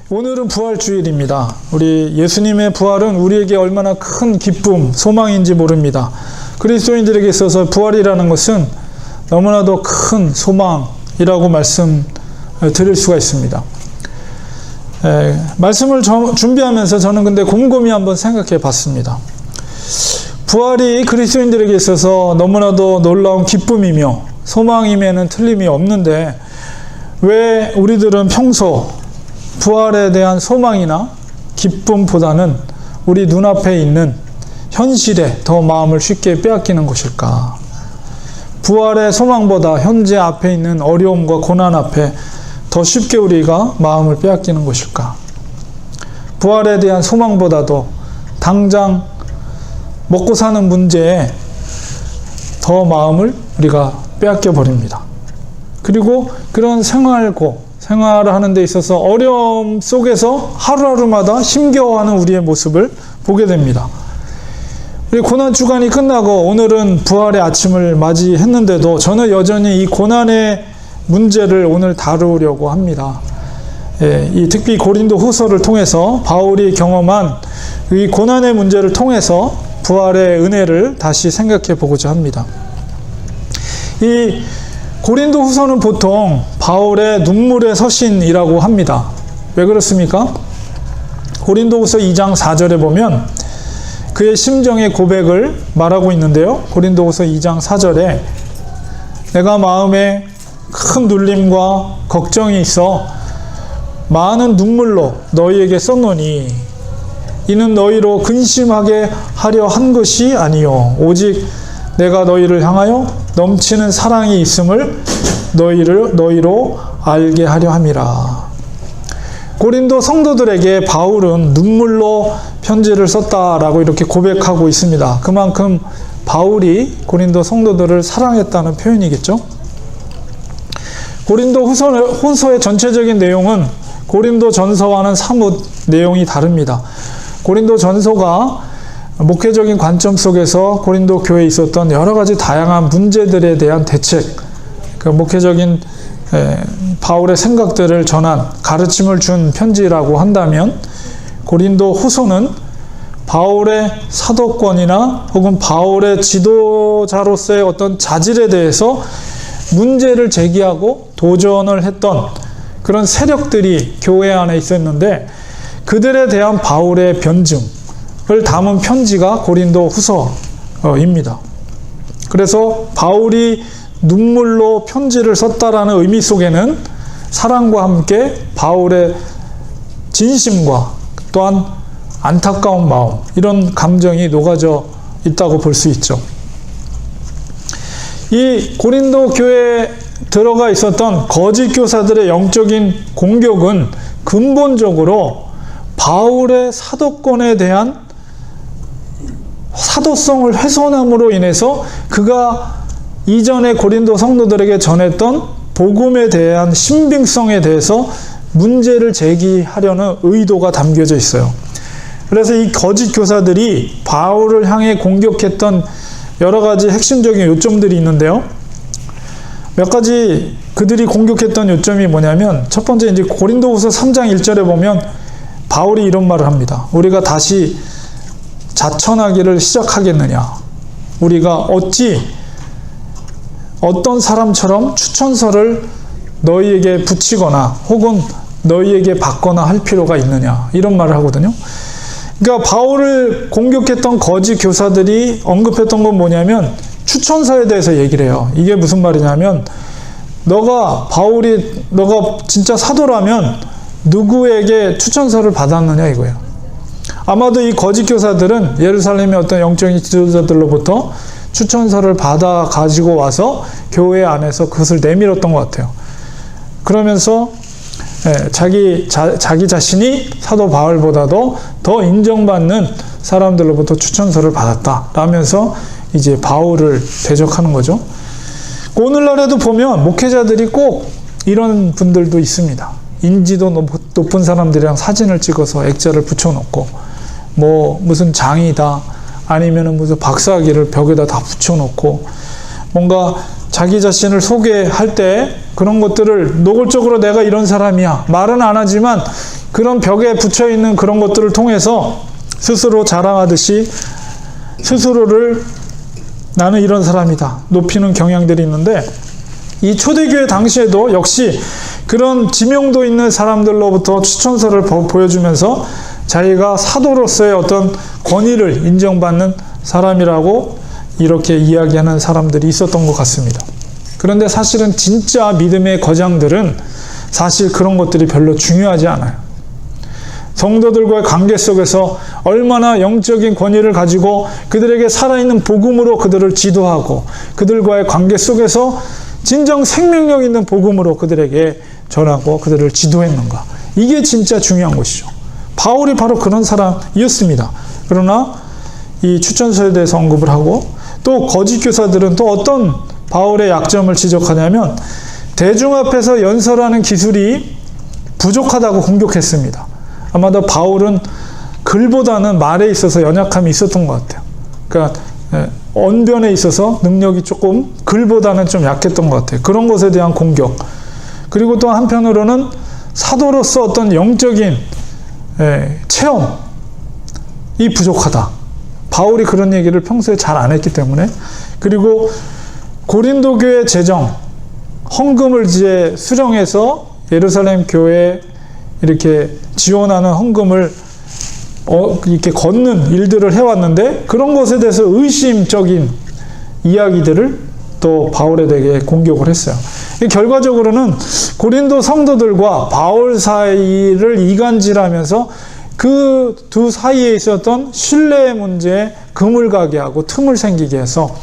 오늘은 부활주일입니다. 우리 예수님의 부활은 우리에게 얼마나 큰 기쁨, 소망인지 모릅니다. 그리스도인들에게 있어서 부활이라는 것은 너무나도 큰 소망이라고 말씀드릴 수가 있습니다. 말씀을 준비하면서 저는 근데 곰곰이 한번 생각해 봤습니다. 부활이 그리스도인들에게 있어서 너무나도 놀라운 기쁨이며 소망임에는 틀림이 없는데 왜 우리들은 평소 부활에 대한 소망이나 기쁨보다는 우리 눈앞에 있는 현실에 더 마음을 쉽게 빼앗기는 것일까? 부활의 소망보다 현재 앞에 있는 어려움과 고난 앞에 더 쉽게 우리가 마음을 빼앗기는 것일까? 부활에 대한 소망보다도 당장 먹고 사는 문제에 더 마음을 우리가 빼앗겨 버립니다. 그리고 그런 생활을 하는 데 있어서 어려움 속에서 하루하루마다 힘겨워하는 우리의 모습을 보게 됩니다. 고난주간이 끝나고 오늘은 부활의 아침을 맞이했는데도 저는 여전히 이 고난의 문제를 오늘 다루려고 합니다. 이 특히 고린도 후서를 통해서 바울이 경험한 이 고난의 문제를 통해서 부활의 은혜를 다시 생각해 보고자 합니다. 이 고린도 후서는 보통 바울의 눈물의 서신이라고 합니다. 왜 그렇습니까? 고린도 후서 2장 4절에 보면 그의 심정의 고백을 말하고 있는데요. 고린도 후서 2장 4절에 내가 마음에 큰 눌림과 걱정이 있어 많은 눈물로 너희에게 썼노니 이는 너희로 근심하게 하려 한 것이 아니요 오직 내가 너희를 향하여 넘치는 사랑이 있음을 너희로 알게 하려 함이라. 고린도 성도들에게 바울은 눈물로 편지를 썼다라고 이렇게 고백하고 있습니다. 그만큼 바울이 고린도 성도들을 사랑했다는 표현이겠죠. 고린도 후서의 전체적인 내용은 고린도 전서와는 사뭇 내용이 다릅니다. 고린도 전서가 목회적인 관점 속에서 고린도 교회에 있었던 여러 가지 다양한 문제들에 대한 대책, 그 목회적인 바울의 생각들을 전한 가르침을 준 편지라고 한다면 고린도 후서는 바울의 사도권이나 혹은 바울의 지도자로서의 어떤 자질에 대해서 문제를 제기하고 도전을 했던 그런 세력들이 교회 안에 있었는데 그들에 대한 바울의 변증을 담은 편지가 고린도 후서입니다. 그래서 바울이 눈물로 편지를 썼다라는 의미 속에는 사랑과 함께 바울의 진심과 또한 안타까운 마음, 이런 감정이 녹아져 있다고 볼 수 있죠. 이 고린도 교회에 들어가 있었던 거짓 교사들의 영적인 공격은 근본적으로 바울의 사도권에 대한 사도성을 훼손함으로 인해서 그가 이전에 고린도 성도들에게 전했던 복음에 대한 신빙성에 대해서 문제를 제기하려는 의도가 담겨져 있어요. 그래서 이 거짓 교사들이 바울을 향해 공격했던 여러 가지 핵심적인 요점들이 있는데요. 몇 가지 그들이 공격했던 요점이 뭐냐면 첫 번째 이제 고린도후서 3장 1절에 보면 바울이 이런 말을 합니다. 우리가 다시 자천하기를 시작하겠느냐? 우리가 어찌 어떤 사람처럼 추천서를 너희에게 붙이거나 혹은 너희에게 받거나 할 필요가 있느냐? 이런 말을 하거든요. 그러니까 바울을 공격했던 거짓 교사들이 언급했던 건 뭐냐면 추천서에 대해서 얘기를 해요. 이게 무슨 말이냐면 너가 진짜 사도라면 누구에게 추천서를 받았느냐 이거예요. 아마도 이 거짓 교사들은 예루살렘의 어떤 영적인 지도자들로부터 추천서를 받아 가지고 와서 교회 안에서 그것을 내밀었던 것 같아요. 그러면서 자기 자신이 사도 바울보다도 더 인정받는 사람들로부터 추천서를 받았다 라면서 이제 바울을 대적하는 거죠. 오늘날에도 보면 목회자들이 꼭 이런 분들도 있습니다. 인지도 높은 사람들이랑 사진을 찍어서 액자를 붙여놓고 무슨 장이다 아니면은 무슨 박사학위를 벽에다 다 붙여놓고 뭔가 자기 자신을 소개할 때 그런 것들을 노골적으로 내가 이런 사람이야 말은 안 하지만 그런 벽에 붙여있는 그런 것들을 통해서 스스로 자랑하듯이 스스로를 나는 이런 사람이다 높이는 경향들이 있는데, 이 초대교회 당시에도 역시 그런 지명도 있는 사람들로부터 추천서를 보여주면서 자기가 사도로서의 어떤 권위를 인정받는 사람이라고 이렇게 이야기하는 사람들이 있었던 것 같습니다. 그런데 사실은 진짜 믿음의 거장들은 사실 그런 것들이 별로 중요하지 않아요. 성도들과의 관계 속에서 얼마나 영적인 권위를 가지고 그들에게 살아있는 복음으로 그들을 지도하고 그들과의 관계 속에서 진정 생명력 있는 복음으로 그들에게 전하고 그들을 지도했는가. 이게 진짜 중요한 것이죠. 바울이 바로 그런 사람이었습니다. 그러나 이 추천서에 대해서 언급을 하고, 또 거짓 교사들은 또 어떤 바울의 약점을 지적하냐면 대중 앞에서 연설하는 기술이 부족하다고 공격했습니다. 아마도 바울은 글보다는 말에 있어서 연약함이 있었던 것 같아요. 그러니까 언변에 있어서 능력이 조금 글보다는 좀 약했던 것 같아요. 그런 것에 대한 공격. 그리고 또 한편으로는 사도로서 어떤 영적인 체험이 부족하다. 바울이 그런 얘기를 평소에 잘 안 했기 때문에. 그리고 고린도 교회 재정, 헌금을 이제 수령해서 예루살렘 교회에 이렇게 지원하는 헌금을 이렇게 걷는 일들을 해왔는데, 그런 것에 대해서 의심적인 이야기들을 또 바울에 대해 공격을 했어요. 결과적으로는 고린도 성도들과 바울 사이를 이간질하면서 그 두 사이에 있었던 신뢰의 문제에 금을 가게 하고 틈을 생기게 해서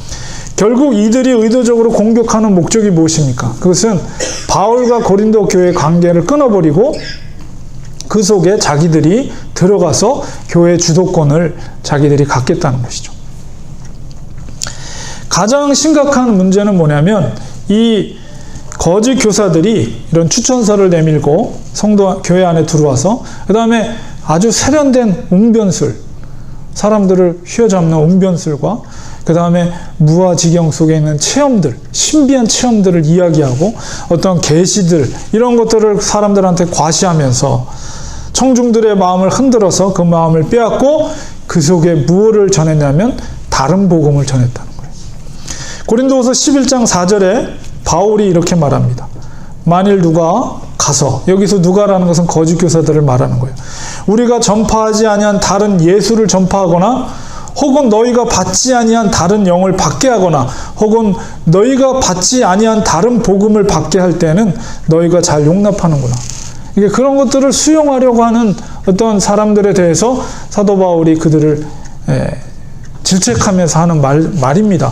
결국 이들이 의도적으로 공격하는 목적이 무엇입니까? 그것은 바울과 고린도 교회의 관계를 끊어버리고 그 속에 자기들이 들어가서 교회 주도권을 자기들이 갖겠다는 것이죠. 가장 심각한 문제는 뭐냐면 이 거짓 교사들이 이런 추천서를 내밀고 성도 교회 안에 들어와서 그 다음에 아주 세련된 웅변술, 사람들을 휘어잡는 웅변술과 그 다음에 무아지경 속에 있는 체험들, 신비한 체험들을 이야기하고 어떤 계시들, 이런 것들을 사람들한테 과시하면서 청중들의 마음을 흔들어서 그 마음을 빼앗고 그 속에 무엇을 전했냐면 다른 복음을 전했다는 거예요. 고린도후서 11장 4절에 바울이 이렇게 말합니다. 만일 누가 가서, 여기서 누가라는 것은 거짓 교사들을 말하는 거예요. 우리가 전파하지 아니한 다른 예수를 전파하거나 혹은 너희가 받지 아니한 다른 영을 받게 하거나 혹은 너희가 받지 아니한 다른 복음을 받게 할 때는 너희가 잘 용납하는구나. 이게 그런 것들을 수용하려고 하는 어떤 사람들에 대해서 사도 바울이 그들을 질책하면서 하는 말입니다.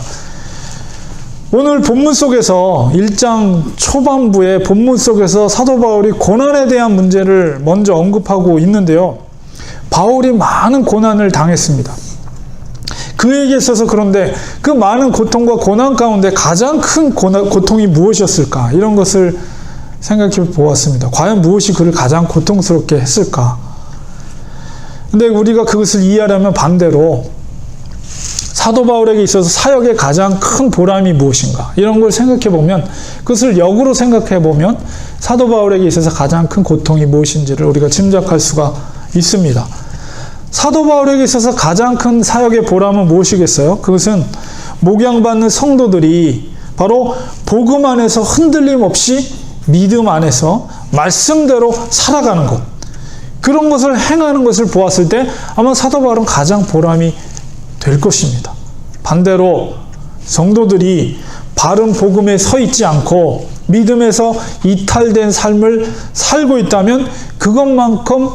오늘 본문 속에서 1장 초반부의 본문 속에서 사도 바울이 고난에 대한 문제를 먼저 언급하고 있는데요. 바울이 많은 고난을 당했습니다. 그에게 있어서 그런데 그 많은 고통과 고난 가운데 가장 큰 고통이 무엇이었을까? 이런 것을 생각해 보았습니다. 과연 무엇이 그를 가장 고통스럽게 했을까? 근데 우리가 그것을 이해하려면 반대로 사도 바울에게 있어서 사역의 가장 큰 보람이 무엇인가? 이런 걸 생각해 보면, 그것을 역으로 생각해 보면 사도 바울에게 있어서 가장 큰 고통이 무엇인지를 우리가 짐작할 수가 있습니다. 사도 바울에게 있어서 가장 큰 사역의 보람은 무엇이겠어요? 그것은 목양받는 성도들이 바로 복음 안에서 흔들림 없이 믿음 안에서 말씀대로 살아가는 것, 그런 것을 행하는 것을 보았을 때 아마 사도 바울은 가장 보람이 될 것입니다. 반대로 성도들이 바른 복음에 서 있지 않고 믿음에서 이탈된 삶을 살고 있다면 그것만큼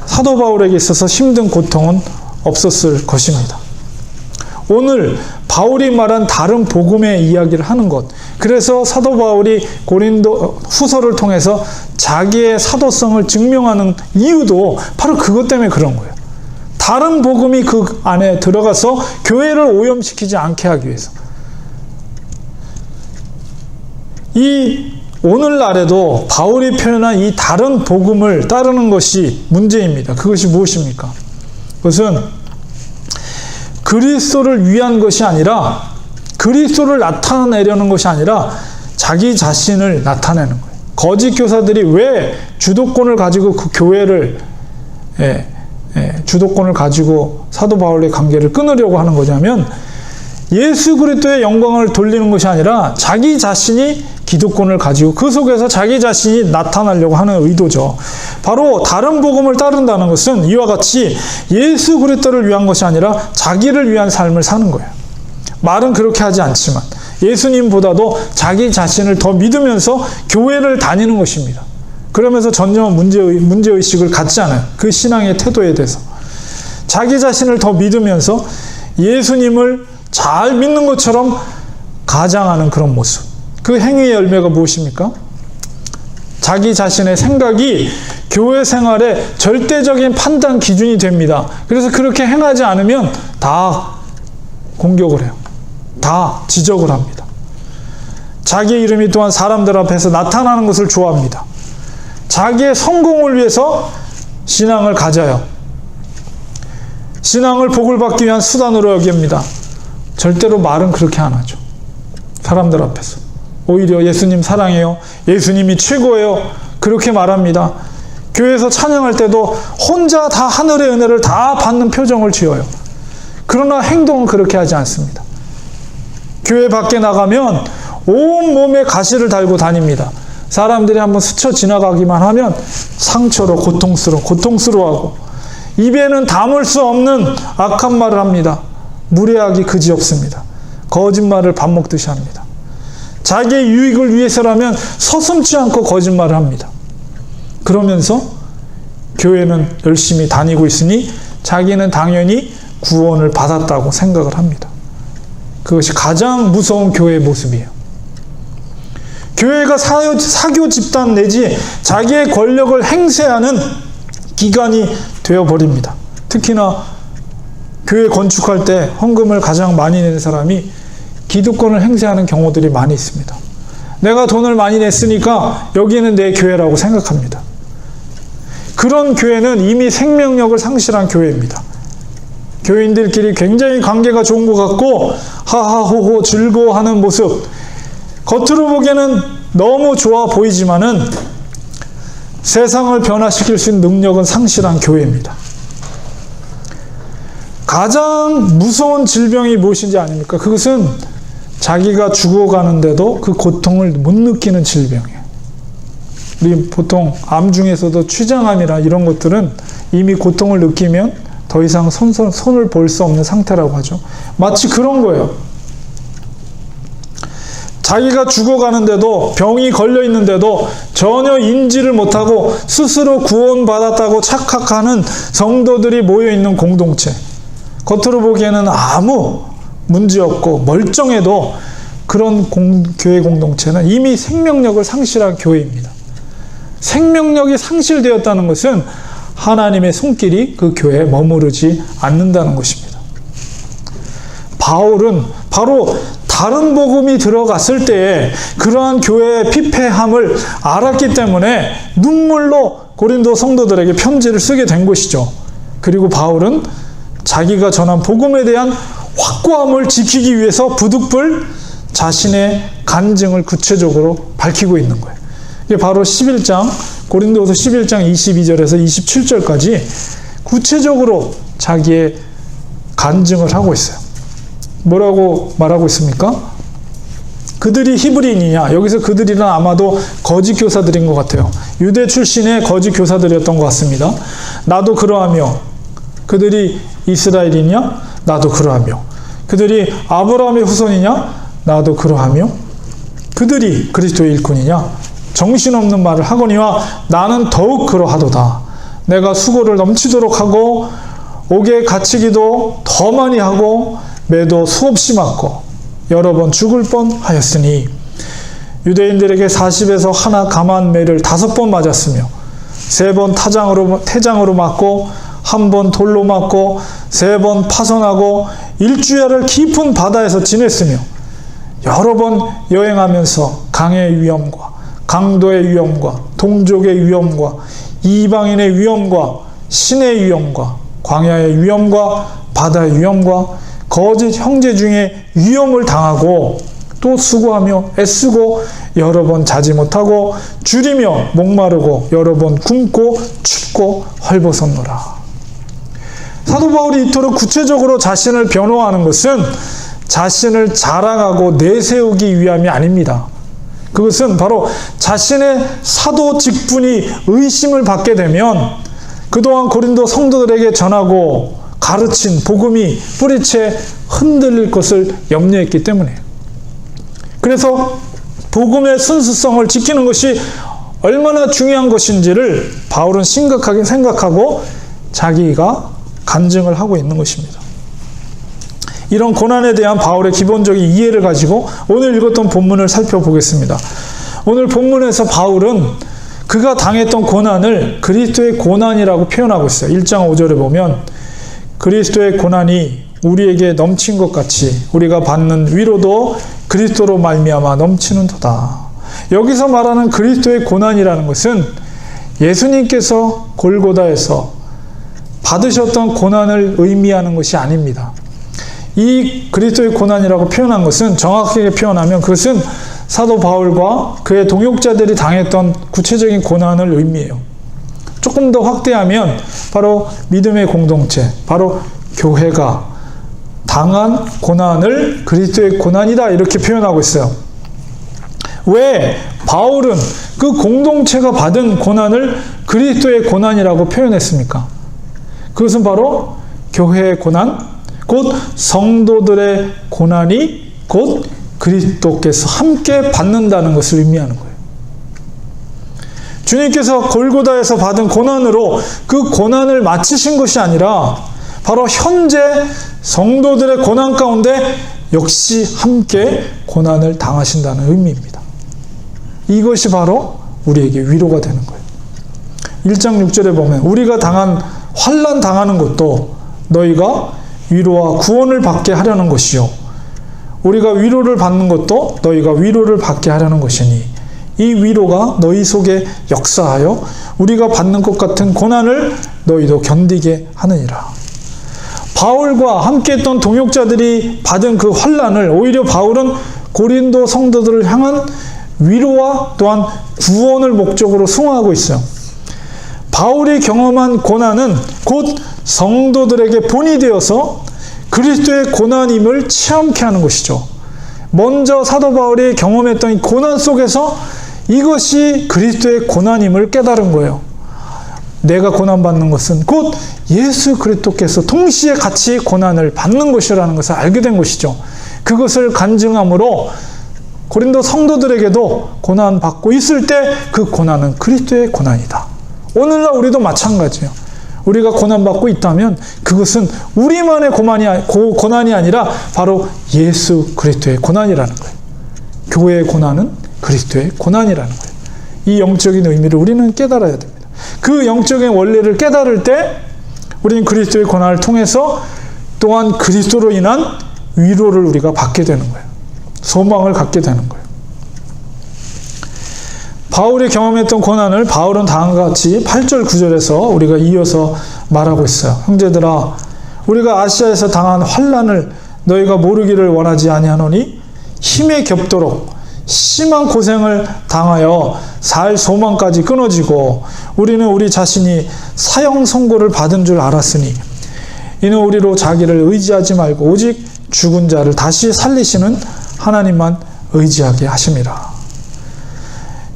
사도 바울에게 있어서 힘든 고통은 없었을 것입니다. 오늘 바울이 말한 다른 복음의 이야기를 하는 것, 그래서 사도 바울이 고린도 후서를 통해서 자기의 사도성을 증명하는 이유도 바로 그것 때문에 그런 거예요. 다른 복음이 그 안에 들어가서 교회를 오염시키지 않게 하기 위해서. 이 오늘날에도 바울이 표현한 이 다른 복음을 따르는 것이 문제입니다. 그것이 무엇입니까? 그것은 그리스도를 위한 것이 아니라 그리스도를 나타내려는 것이 아니라 자기 자신을 나타내는 거예요. 거짓 교사들이 왜 주도권을 가지고 그 교회를 주도권을 가지고 사도 바울의 관계를 끊으려고 하는 거냐면 예수 그리스도의 영광을 돌리는 것이 아니라 자기 자신이 기득권을 가지고 그 속에서 자기 자신이 나타나려고 하는 의도죠. 바로 다른 복음을 따른다는 것은 이와 같이 예수 그리스도를 위한 것이 아니라 자기를 위한 삶을 사는 거예요. 말은 그렇게 하지 않지만 예수님보다도 자기 자신을 더 믿으면서 교회를 다니는 것입니다. 그러면서 전혀 문제의식을 갖지 않아요. 그 신앙의 태도에 대해서. 자기 자신을 더 믿으면서 예수님을 잘 믿는 것처럼 가장하는 그런 모습. 그 행위의 열매가 무엇입니까? 자기 자신의 생각이 교회 생활의 절대적인 판단 기준이 됩니다. 그래서 그렇게 행하지 않으면 다 공격을 해요. 다 지적을 합니다. 자기 이름이 또한 사람들 앞에서 나타나는 것을 좋아합니다. 자기의 성공을 위해서 신앙을 가져요. 신앙을 복을 받기 위한 수단으로 여깁니다. 절대로 말은 그렇게 안 하죠. 사람들 앞에서. 오히려 예수님 사랑해요. 예수님이 최고예요. 그렇게 말합니다. 교회에서 찬양할 때도 혼자 다 하늘의 은혜를 다 받는 표정을 지어요. 그러나 행동은 그렇게 하지 않습니다. 교회 밖에 나가면 온 몸에 가시를 달고 다닙니다. 사람들이 한번 스쳐 지나가기만 하면 상처로 고통스러워하고 입에는 담을 수 없는 악한 말을 합니다. 무례하기 그지없습니다. 거짓말을 밥 먹듯이 합니다. 자기의 유익을 위해서라면 서슴지 않고 거짓말을 합니다. 그러면서 교회는 열심히 다니고 있으니 자기는 당연히 구원을 받았다고 생각을 합니다. 그것이 가장 무서운 교회의 모습이에요. 교회가 사교 집단 내지 자기의 권력을 행세하는 기관이 되어버립니다. 특히나 교회 건축할 때 헌금을 가장 많이 내는 사람이 기득권을 행세하는 경우들이 많이 있습니다. 내가 돈을 많이 냈으니까 여기는 내 교회라고 생각합니다. 그런 교회는 이미 생명력을 상실한 교회입니다. 교인들끼리 굉장히 관계가 좋은 것 같고 하하호호 즐거워하는 모습, 겉으로 보기에는 너무 좋아 보이지만은 세상을 변화시킬 수 있는 능력은 상실한 교회입니다. 가장 무서운 질병이 무엇인지 아닙니까? 그것은 자기가 죽어가는데도 그 고통을 못 느끼는 질병이에요. 우리 보통 암 중에서도 췌장암이나 이런 것들은 이미 고통을 느끼면 더 이상 손을 볼 수 없는 상태라고 하죠. 마치 그런 거예요. 자기가 죽어가는데도, 병이 걸려있는데도 전혀 인지를 못하고 스스로 구원받았다고 착각하는 성도들이 모여있는 공동체. 겉으로 보기에는 아무 문제없고 멀쩡해도 그런 교회 공동체는 이미 생명력을 상실한 교회입니다. 생명력이 상실되었다는 것은 하나님의 손길이 그 교회에 머무르지 않는다는 것입니다. 바울은 바로 다른 복음이 들어갔을 때에 그러한 교회의 피폐함을 알았기 때문에 눈물로 고린도 성도들에게 편지를 쓰게 된 것이죠. 그리고 바울은 자기가 전한 복음에 대한 확고함을 지키기 위해서 부득불 자신의 간증을 구체적으로 밝히고 있는 거예요. 이게 바로 11장, 고린도서 11장 22절에서 27절까지 구체적으로 자기의 간증을 하고 있어요. 뭐라고 말하고 있습니까? 그들이 히브리인이냐? 여기서 그들이란 아마도 거짓 교사들인 것 같아요. 유대 출신의 거짓 교사들이었던 것 같습니다. 나도 그러하며, 그들이 이스라엘이냐? 나도 그러하며, 그들이 아브라함의 후손이냐? 나도 그러하며, 그들이 그리스도의 일꾼이냐? 정신없는 말을 하거니와 나는 더욱 그러하도다. 내가 수고를 넘치도록 하고 옥에 갇히기도 더 많이 하고 매도 수없이 맞고 여러 번 죽을 뻔하였으니 유대인들에게 40에서 하나 감한 매를 5번 맞았으며 3번 태장으로 맞고 1번 돌로 맞고 3번 파손하고 일주야를 깊은 바다에서 지냈으며 여러 번 여행하면서 강의 위험과 강도의 위험과 동족의 위험과 이방인의 위험과 신의 위험과 광야의 위험과 바다의 위험과 거짓 형제 중에 위험을 당하고 또 수고하며 애쓰고 여러 번 자지 못하고 줄이며 목마르고 여러 번 굶고 춥고 헐벗었노라. 사도 바울이 이토록 구체적으로 자신을 변호하는 것은 자신을 자랑하고 내세우기 위함이 아닙니다. 그것은 바로 자신의 사도 직분이 의심을 받게 되면 그동안 고린도 성도들에게 전하고 가르친 복음이 뿌리채 흔들릴 것을 염려했기 때문이에요. 그래서 복음의 순수성을 지키는 것이 얼마나 중요한 것인지를 바울은 심각하게 생각하고 자기가 간증을 하고 있는 것입니다. 이런 고난에 대한 바울의 기본적인 이해를 가지고 오늘 읽었던 본문을 살펴보겠습니다. 오늘 본문에서 바울은 그가 당했던 고난을 그리스도의 고난이라고 표현하고 있어요. 1장 5절에 보면 그리스도의 고난이 우리에게 넘친 것 같이 우리가 받는 위로도 그리스도로 말미암아 넘치는도다. 여기서 말하는 그리스도의 고난이라는 것은 예수님께서 골고다에서 받으셨던 고난을 의미하는 것이 아닙니다. 이 그리스도의 고난이라고 표현한 것은 정확하게 표현하면 그것은 사도 바울과 그의 동역자들이 당했던 구체적인 고난을 의미해요. 조금 더 확대하면 바로 믿음의 공동체, 바로 교회가 당한 고난을 그리스도의 고난이다 이렇게 표현하고 있어요. 왜 바울은 그 공동체가 받은 고난을 그리스도의 고난이라고 표현했습니까? 그것은 바로 교회의 고난, 곧 성도들의 고난이 곧 그리스도께서 함께 받는다는 것을 의미하는 거예요. 주님께서 골고다에서 받은 고난으로 그 고난을 마치신 것이 아니라 바로 현재 성도들의 고난 가운데 역시 함께 고난을 당하신다는 의미입니다. 이것이 바로 우리에게 위로가 되는 거예요. 1장 6절에 보면 우리가 환난 당하는 것도 너희가 위로와 구원을 받게 하려는 것이요 우리가 위로를 받는 것도 너희가 위로를 받게 하려는 것이니 이 위로가 너희 속에 역사하여 우리가 받는 것 같은 고난을 너희도 견디게 하느니라. 바울과 함께했던 동역자들이 받은 그 환난을 오히려 바울은 고린도 성도들을 향한 위로와 또한 구원을 목적으로 수용하고 있어요. 바울이 경험한 고난은 곧 성도들에게 본이 되어서 그리스도의 고난임을 체험케 하는 것이죠. 먼저 사도 바울이 경험했던 이 고난 속에서 이것이 그리스도의 고난임을 깨달은 거예요. 내가 고난받는 것은 곧 예수 그리스도께서 동시에 같이 고난을 받는 것이라는 것을 알게 된 것이죠. 그것을 간증함으로 고린도 성도들에게도 고난받고 있을 때 그 고난은 그리스도의 고난이다. 오늘날 우리도 마찬가지예요. 우리가 고난받고 있다면 그것은 우리만의 고난이 아니라 바로 예수 그리스도의 고난이라는 거예요. 교회의 고난은 그리스도의 고난이라는 거예요. 이 영적인 의미를 우리는 깨달아야 됩니다. 그 영적인 원리를 깨달을 때 우리는 그리스도의 고난을 통해서 또한 그리스도로 인한 위로를 우리가 받게 되는 거예요. 소망을 갖게 되는 거예요. 바울이 경험했던 고난을 바울은 다음과 같이 8절 9절에서 우리가 이어서 말하고 있어요. 형제들아 우리가 아시아에서 당한 환난을 너희가 모르기를 원하지 아니하노니 힘에 겹도록 심한 고생을 당하여 살 소망까지 끊어지고 우리는 우리 자신이 사형 선고를 받은 줄 알았으니 이는 우리로 자기를 의지하지 말고 오직 죽은 자를 다시 살리시는 하나님만 의지하게 하심이라.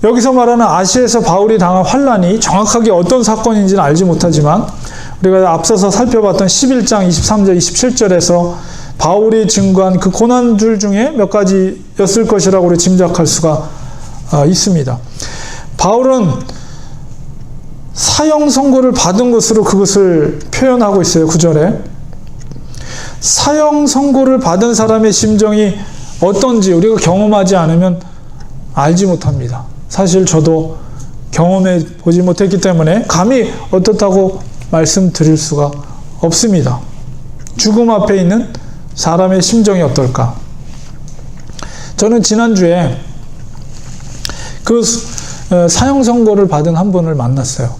여기서 말하는 아시아에서 바울이 당한 환난이 정확하게 어떤 사건인지는 알지 못하지만 우리가 앞서서 살펴봤던 11장 23절 27절에서 바울이 증거한 그 고난줄 중에 몇 가지였을 것이라고 우리 짐작할 수가 있습니다. 바울은 사형 선고를 받은 것으로 그것을 표현하고 있어요. 9절에 사형 선고를 받은 사람의 심정이 어떤지 우리가 경험하지 않으면 알지 못합니다. 사실 저도 경험해 보지 못했기 때문에 감히 어떻다고 말씀드릴 수가 없습니다. 죽음 앞에 있는 사람의 심정이 어떨까? 저는 지난주에 그 사형 선고를 받은 한 분을 만났어요.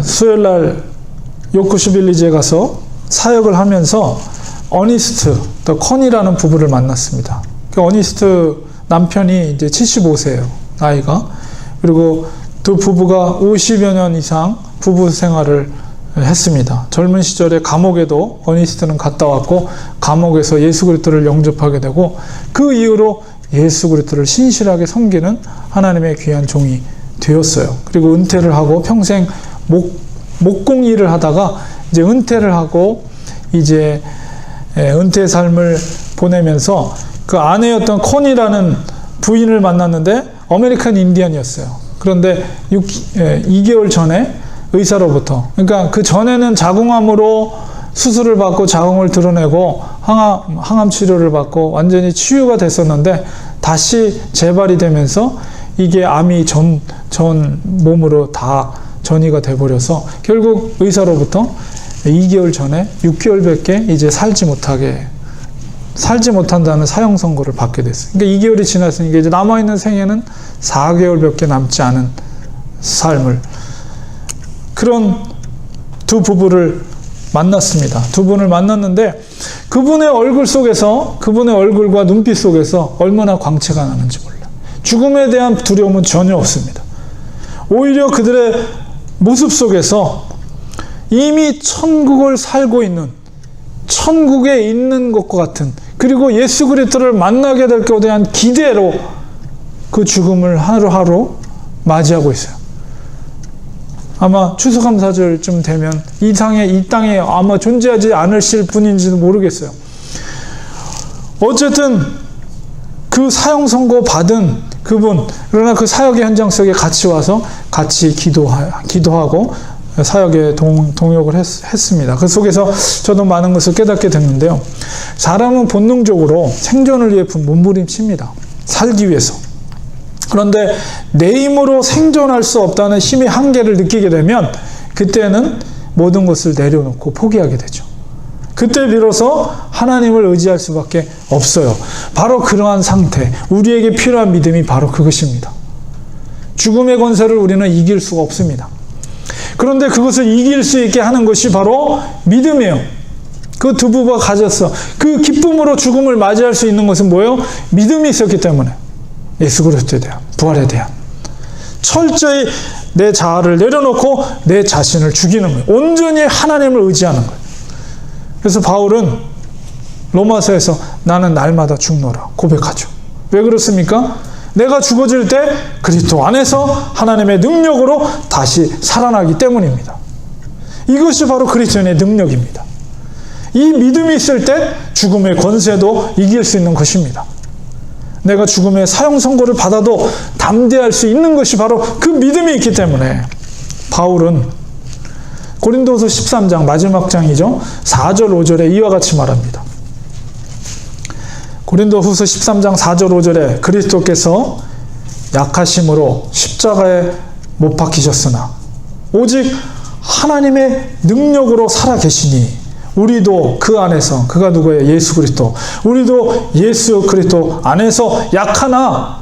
수요일날 요쿠슈빌리지에 가서 사역을 하면서 어니스트, 또 컨이라는 부부를 만났습니다. 그 어니스트 남편이 이제 75세예요, 나이가. 그리고 두 부부가 50여 년 이상 부부 생활을 했습니다. 젊은 시절에 감옥에도 어니스트는 갔다 왔고, 감옥에서 예수 그리스도를 영접하게 되고, 그 이후로 예수 그리스도를 신실하게 섬기는 하나님의 귀한 종이 되었어요. 그리고 은퇴를 하고 평생 목공 일을 하다가 이제 은퇴를 하고 이제 은퇴 삶을 보내면서 그 아내였던 컨이라는 부인을 만났는데 아메리칸 인디언이었어요. 그런데 2개월 전에 의사로부터, 그러니까 그 전에는 자궁암으로 수술을 받고 자궁을 드러내고 항암 치료를 받고 완전히 치유가 됐었는데 다시 재발이 되면서 이게 암이 전 몸으로 다 전이가 돼버려서 결국 의사로부터 2개월 전에 6개월밖에 이제 살지 못한다는 사형 선고를 받게 됐어요. 그러니까 2개월이 지났으니까 이제 남아있는 생애는 4개월밖에 남지 않은 삶을, 그런 두 부부를 만났습니다. 두 분을 만났는데 그분의 얼굴 속에서, 그분의 얼굴과 눈빛 속에서 얼마나 광채가 나는지 몰라요. 죽음에 대한 두려움은 전혀 없습니다. 오히려 그들의 모습 속에서 이미 천국을 살고 있는, 천국에 있는 것과 같은, 그리고 예수 그리스도를 만나게 될 것에 대한 기대로 그 죽음을 하루하루 맞이하고 있어요. 아마 추수감사절쯤 되면 이 땅에 아마 존재하지 않으실 분인지도 모르겠어요. 어쨌든 그 사형 선고 받은 그분, 그러나 그 사역의 현장 속에 같이 와서 같이 기도하고 사역에 동역을 했습니다. 그 속에서 저도 많은 것을 깨닫게 됐는데요. 사람은 본능적으로 생존을 위해 몸부림칩니다. 살기 위해서. 그런데 내 힘으로 생존할 수 없다는 힘의 한계를 느끼게 되면 그때는 모든 것을 내려놓고 포기하게 되죠. 그때 비로소 하나님을 의지할 수밖에 없어요. 바로 그러한 상태, 우리에게 필요한 믿음이 바로 그것입니다. 죽음의 권세를 우리는 이길 수가 없습니다. 그런데 그것을 이길 수 있게 하는 것이 바로 믿음이에요. 그 두 부부가 가졌어. 그 기쁨으로 죽음을 맞이할 수 있는 것은 뭐예요? 믿음이 있었기 때문에. 예수 그리스도에 대한, 부활에 대한. 철저히 내 자아를 내려놓고 내 자신을 죽이는 거예요. 온전히 하나님을 의지하는 거예요. 그래서 바울은 로마서에서 나는 날마다 죽노라 고백하죠. 왜 그렇습니까? 내가 죽어질 때 그리스도 안에서 하나님의 능력으로 다시 살아나기 때문입니다. 이것이 바로 그리스도인의 능력입니다. 이 믿음이 있을 때 죽음의 권세도 이길 수 있는 것입니다. 내가 죽음의 사형 선고를 받아도 담대할 수 있는 것이 바로 그 믿음이 있기 때문에 바울은 고린도후서 13장 마지막 장이죠. 4절 5절에 이와 같이 말합니다. 고린도후서 13장 4절 5절에 그리스도께서 약하심으로 십자가에 못 박히셨으나 오직 하나님의 능력으로 살아 계시니 우리도 그 안에서, 그가 누구예요? 예수 그리스도. 우리도 예수 그리스도 안에서 약하나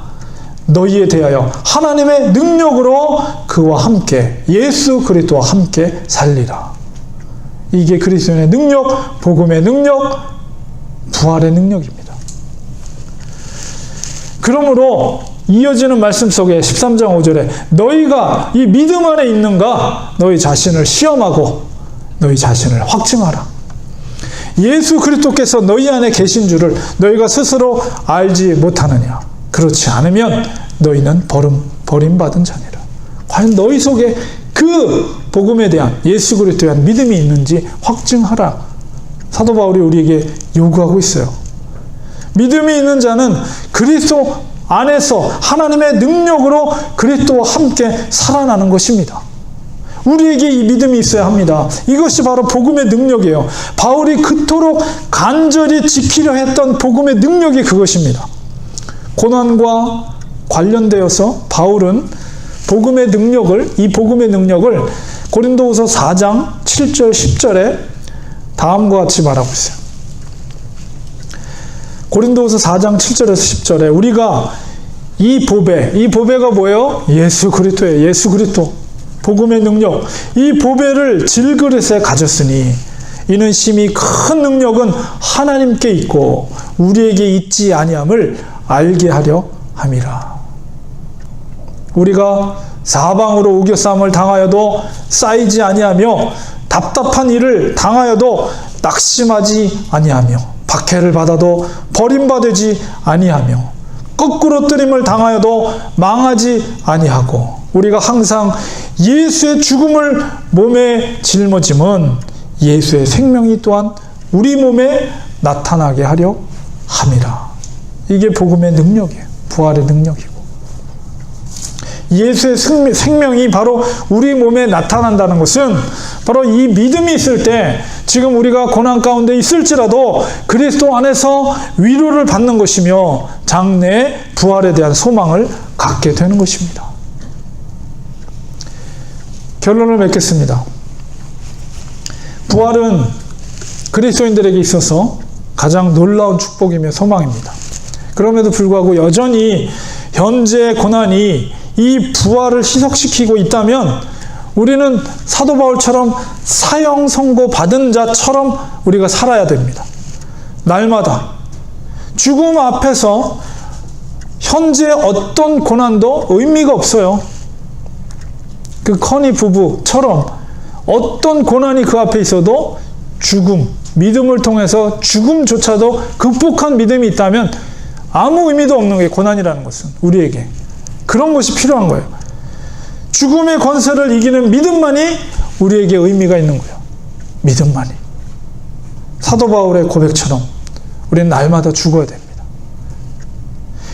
너희에 대하여 하나님의 능력으로 그와 함께, 예수 그리스도와 함께 살리라. 이게 그리스도의 능력, 복음의 능력, 부활의 능력입니다. 그러므로 이어지는 말씀 속에 13장 5절에 너희가 이 믿음 안에 있는가? 너희 자신을 시험하고 너희 자신을 확증하라. 예수 그리스도께서 너희 안에 계신 줄을 너희가 스스로 알지 못하느냐? 그렇지 않으면 너희는 버림받은 자니라. 과연 너희 속에 그 복음에 대한, 예수 그리스도에 대한 믿음이 있는지 확증하라. 사도 바울이 우리에게 요구하고 있어요. 믿음이 있는 자는 그리스도 안에서 하나님의 능력으로 그리스도와 함께 살아나는 것입니다. 우리에게 이 믿음이 있어야 합니다. 이것이 바로 복음의 능력이에요. 바울이 그토록 간절히 지키려 했던 복음의 능력이 그것입니다. 고난과 관련되어서 바울은 복음의 능력을, 이 복음의 능력을 고린도후서 4장 7절 10절에 다음과 같이 말하고 있어요. 고린도후서 4장 7절에서 10절에 우리가 이 보배가 뭐예요? 예수 그리스도예요. 예수 그리스도. 복음의 능력. 이 보배를 질그릇에 가졌으니 이는 심히 큰 능력은 하나님께 있고 우리에게 있지 아니함을 알게 하려 함이라. 우리가 사방으로 우겨싸움을 당하여도 쌓이지 아니하며 답답한 일을 당하여도 낙심하지 아니하며 박해를 받아도 버림받지 아니하며 거꾸로 뜨림을 당하여도 망하지 아니하고 우리가 항상 예수의 죽음을 몸에 짊어짐은 예수의 생명이 또한 우리 몸에 나타나게 하려 함이라. 이게 복음의 능력이에요. 부활의 능력이고 예수의 생명이 바로 우리 몸에 나타난다는 것은 바로 이 믿음이 있을 때 지금 우리가 고난 가운데 있을지라도 그리스도 안에서 위로를 받는 것이며 장래의 부활에 대한 소망을 갖게 되는 것입니다. 결론을 맺겠습니다. 부활은 그리스도인들에게 있어서 가장 놀라운 축복이며 소망입니다. 그럼에도 불구하고 여전히 현재 고난이 이 부활을 희석시키고 있다면 우리는 사도 바울처럼 사형 선고 받은 자처럼 우리가 살아야 됩니다. 날마다 죽음 앞에서 현재 어떤 고난도 의미가 없어요. 그 커니 부부처럼 어떤 고난이 그 앞에 있어도 죽음, 믿음을 통해서 죽음조차도 극복한 믿음이 있다면 아무 의미도 없는 게 고난이라는 것은 우리에게 그런 것이 필요한 거예요. 죽음의 권세를 이기는 믿음만이 우리에게 의미가 있는 거예요. 믿음만이. 사도 바울의 고백처럼 우리는 날마다 죽어야 됩니다.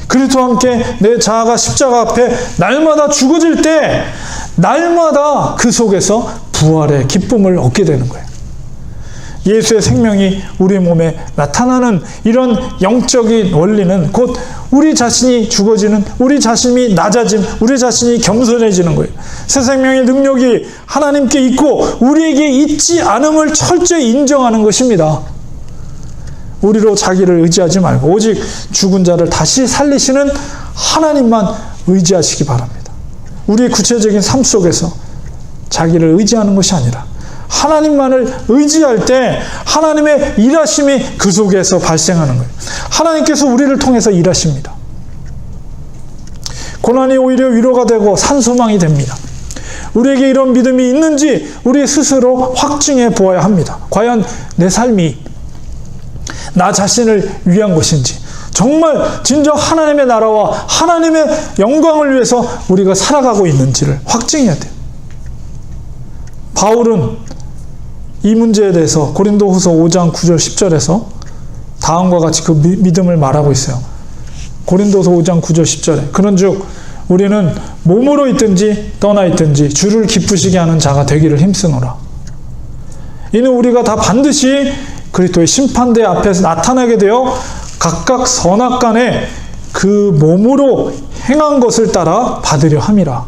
그리스도와 함께 내 자아가 십자가 앞에 날마다 죽어질 때 날마다 그 속에서 부활의 기쁨을 얻게 되는 거예요. 예수의 생명이 우리 몸에 나타나는 이런 영적인 원리는 곧 우리 자신이 죽어지는, 우리 자신이 낮아짐, 우리 자신이 겸손해지는 거예요. 새 생명의 능력이 하나님께 있고 우리에게 있지 않음을 철저히 인정하는 것입니다. 우리로 자기를 의지하지 말고 오직 죽은 자를 다시 살리시는 하나님만 의지하시기 바랍니다. 우리의 구체적인 삶 속에서 자기를 의지하는 것이 아니라 하나님만을 의지할 때 하나님의 일하심이 그 속에서 발생하는 거예요. 하나님께서 우리를 통해서 일하십니다. 고난이 오히려 위로가 되고 산소망이 됩니다. 우리에게 이런 믿음이 있는지 우리 스스로 확증해 보아야 합니다. 과연 내 삶이 나 자신을 위한 것인지 정말 진정 하나님의 나라와 하나님의 영광을 위해서 우리가 살아가고 있는지를 확증해야 돼요. 바울은 이 문제에 대해서 고린도후서 5장 9절 10절에서 다음과 같이 그 믿음을 말하고 있어요. 고린도서 5장 9절 10절에 그런즉 우리는 몸으로 있든지 떠나 있든지 주를 기쁘시게 하는 자가 되기를 힘쓰노라. 이는 우리가 다 반드시 그리스도의 심판대 앞에서 나타나게 되어 각각 선악간에 그 몸으로 행한 것을 따라 받으려 함이라.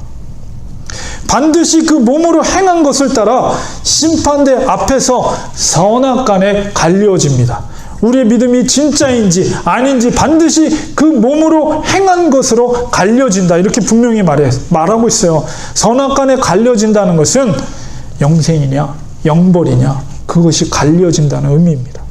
반드시 그 몸으로 행한 것을 따라 심판대 앞에서 선악간에 갈려집니다. 우리의 믿음이 진짜인지 아닌지 반드시 그 몸으로 행한 것으로 갈려진다. 이렇게 분명히 말하고 있어요. 선악간에 갈려진다는 것은 영생이냐 영벌이냐 그것이 갈려진다는 의미입니다.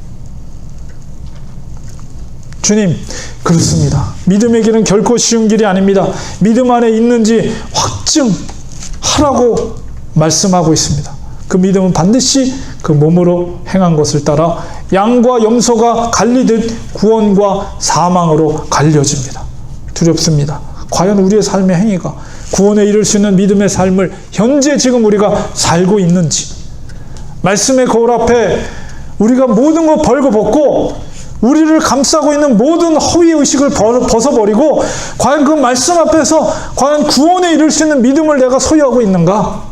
주님, 그렇습니다. 믿음의 길은 결코 쉬운 길이 아닙니다. 믿음 안에 있는지 확증하라고 말씀하고 있습니다. 그 믿음은 반드시 그 몸으로 행한 것을 따라 양과 염소가 갈리듯 구원과 사망으로 갈려집니다. 두렵습니다. 과연 우리의 삶의 행위가 구원에 이를 수 있는 믿음의 삶을 현재 지금 우리가 살고 있는지, 말씀의 거울 앞에 우리가 모든 거 벌거벗고 우리를 감싸고 있는 모든 허위의식을 벗어버리고 과연 그 말씀 앞에서 과연 구원에 이를 수 있는 믿음을 내가 소유하고 있는가?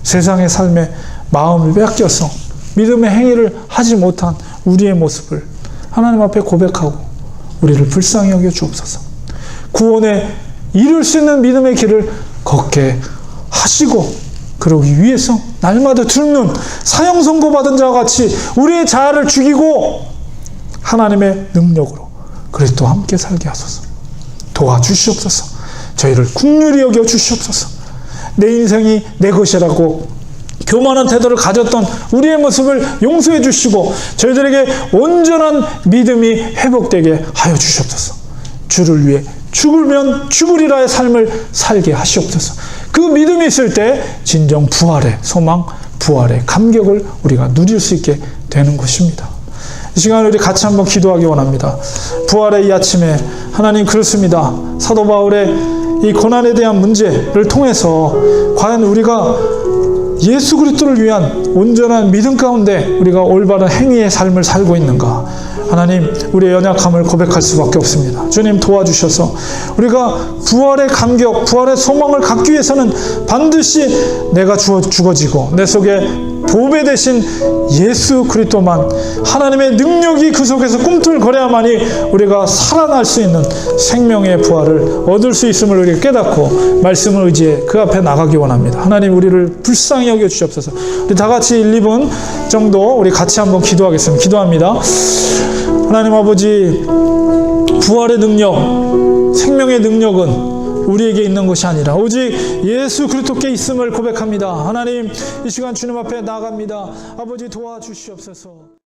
세상의 삶에 마음을 뺏겨서 믿음의 행위를 하지 못한 우리의 모습을 하나님 앞에 고백하고 우리를 불쌍히 여겨 주옵소서. 구원에 이룰 수 있는 믿음의 길을 걷게 하시고 그러기 위해서 날마다 죽는 사형 선고받은 자와 같이 우리의 자아를 죽이고 하나님의 능력으로 그리스도와 함께 살게 하소서. 도와주시옵소서. 저희를 긍휼히 여겨 주시옵소서. 내 인생이 내 것이라고 교만한 태도를 가졌던 우리의 모습을 용서해 주시고 저희들에게 온전한 믿음이 회복되게 하여 주시옵소서. 주를 위해 죽으면 죽으리라의 삶을 살게 하시옵소서. 그 믿음이 있을 때 진정 부활의 소망, 부활의 감격을 우리가 누릴 수 있게 되는 것입니다. 이 시간 우리 같이 한번 기도하기 원합니다. 부활의 이 아침에 하나님, 그렇습니다. 사도 바울의 이 고난에 대한 문제를 통해서 과연 우리가 예수 그리스도를 위한 온전한 믿음 가운데 우리가 올바른 행위의 삶을 살고 있는가? 하나님, 우리의 연약함을 고백할 수밖에 없습니다. 주님 도와주셔서 우리가 부활의 감격, 부활의 소망을 갖기 위해서는 반드시 내가 죽어지고 내 속에 보배 되신 예수 그리스도만, 하나님의 능력이 그 속에서 꿈틀거려야만이 우리가 살아날 수 있는 생명의 부활을 얻을 수 있음을 우리가 깨닫고 말씀을 의지해 그 앞에 나가기 원합니다. 하나님, 우리를 불쌍히 여겨 주시옵소서. 우리 다 같이 1, 2분 정도 우리 같이 한번 기도하겠습니다. 기도합니다. 하나님 아버지, 부활의 능력, 생명의 능력은 우리에게 있는 것이 아니라 오직 예수 그리스도께 있음을 고백합니다. 하나님, 이 시간 주님 앞에 나아갑니다. 아버지 도와주시옵소서.